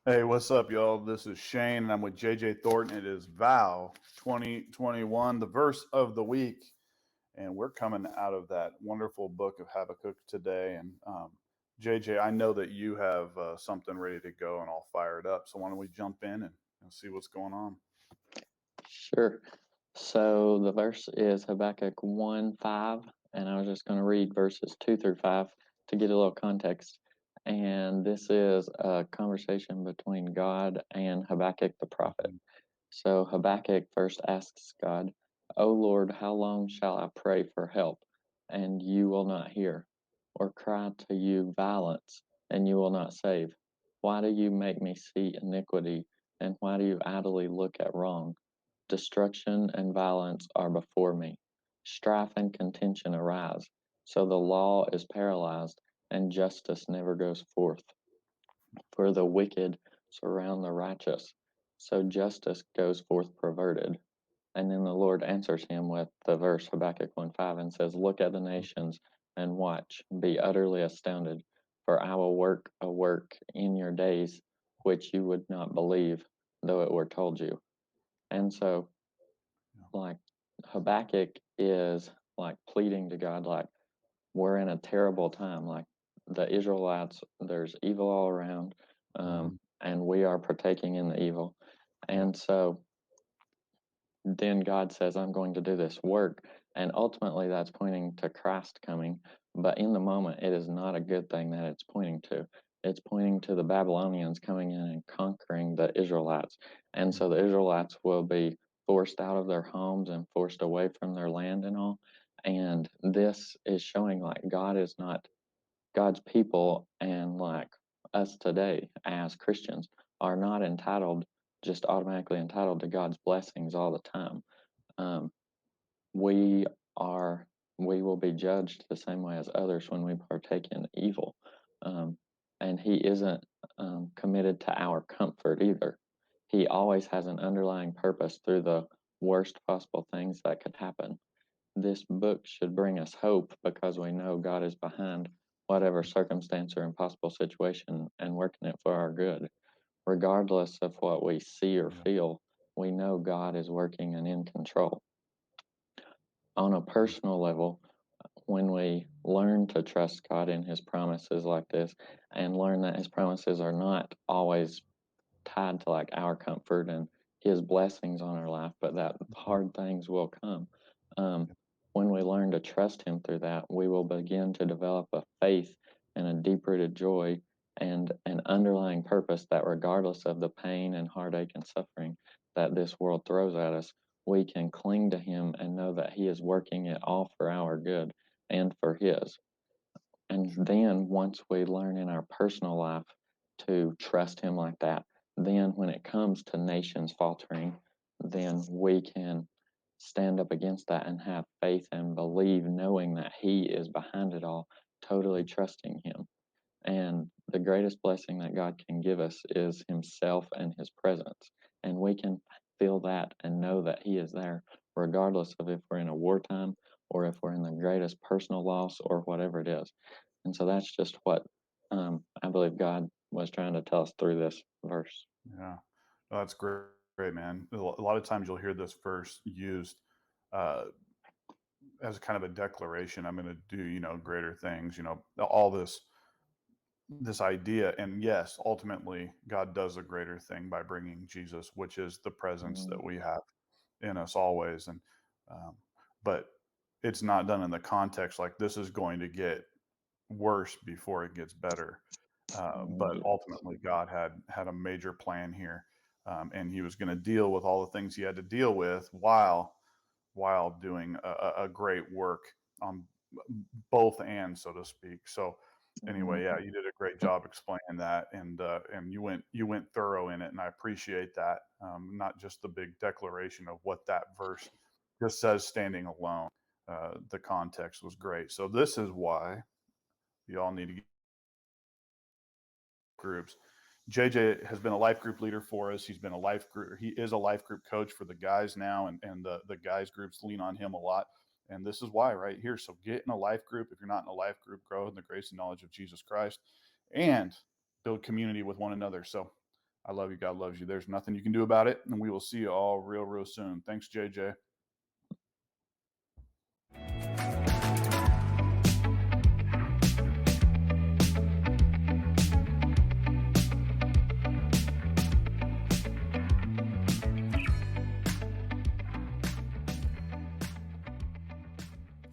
Hey, what's up, y'all? This is Shane, and I'm with JJ Thornton. It is Vow 2021, the verse of the week, and we're coming out of that wonderful book of Habakkuk today. And JJ, I know that you have something ready to go and all fired up. So why don't we jump in and see what's going on? Sure. So the verse is Habakkuk 1:5, and I was just going to read verses 2 through 5 to get a little context. And this is a conversation between God and Habakkuk the prophet. So Habakkuk first asks God, O Lord, how long shall I pray for help, and you will not hear, or cry to you violence, and you will not save? Why do you make me see iniquity, and why do you idly look at wrong? Destruction and violence are before me. Strife and contention arise. So the law is paralyzed, and justice never goes forth. For the wicked surround the righteous, so justice goes forth perverted. And then the Lord answers him with the verse Habakkuk 1:5 and says, Look at the nations and watch, be utterly astounded, for I will work a work in your days which you would not believe, though it were told you. And so like Habakkuk is like pleading to God, like we're in a terrible time. Like the Israelites, there's evil all around, Mhm. and we are partaking in the evil. Yep. And so then God says, I'm going to do this work. And ultimately, that's pointing to Christ coming. But in the moment, it is not a good thing that it's pointing to. It's pointing to the Babylonians coming in and conquering the Israelites. And so the Israelites will be forced out of their homes and forced away from their land and all. And this is showing like God is not God's people, and like us today as Christians are not entitled, just automatically entitled to God's blessings all the time. Um, we are, we will be judged the same way as others when we partake in evil. Um, and He isn't committed to our comfort either. He always has an underlying purpose through the worst possible things that could happen. This book should bring us hope because we know God is behind whatever circumstance or impossible situation and working it for our good. Regardless of what we see or Yeah. feel, we know God is working and in control. On a Mhm. personal level, when we learn to trust God in His promises like this and learn that His promises are not always tied to like our comfort and His blessings on our life, but that hard things will come. Um, when we learn to trust Him through that, we will begin to develop a faith and a deep rooted joy and an underlying purpose that, regardless of the pain and heartache and suffering that this world throws at us, we can cling to Him and know that He is working it all for our good and for His. And then once we learn in our personal life to trust Him like that, then when it comes to nations faltering, then we can stand up against that and have faith and believe, knowing that He is behind it all, totally trusting Him. And the greatest blessing that God can give us is Himself and His presence. And we can feel that and know that He is there, regardless of if we're in a wartime or if we're in the greatest personal loss or whatever it is. And so that's just what I believe God was trying to tell us through this verse. Yeah. Oh, that's great, man. A lot of times you'll hear this verse used uh, as kind of a declaration. I'm going to do, greater things, all this idea. And yes, ultimately God does a greater thing by bringing Jesus, which is the presence Mm, that we have in us always. And um, but it's not done in the context like this is going to get worse before it gets better. But yes. ultimately God had a major plan here. And he was going to deal with all the things he had to deal with while doing a great work on both ends, so to speak. So anyway, yeah, Mhm. you did a great job explaining that, and you went thorough in it, and I appreciate that. Not just the big declaration of what that verse just says standing alone. The context was great. So this is why you all need to get groups. JJ has been a life group leader for us. He's been a life group. He is a life group coach for the guys now, and the guys groups lean on him a lot. And this is why right here. So get in a life group. If you're not in a life group, grow in the grace and knowledge of Jesus Christ, and build community with one another. So I love you. God loves you. There's nothing you can do about it. And we will see you all real, real soon. Thanks, JJ.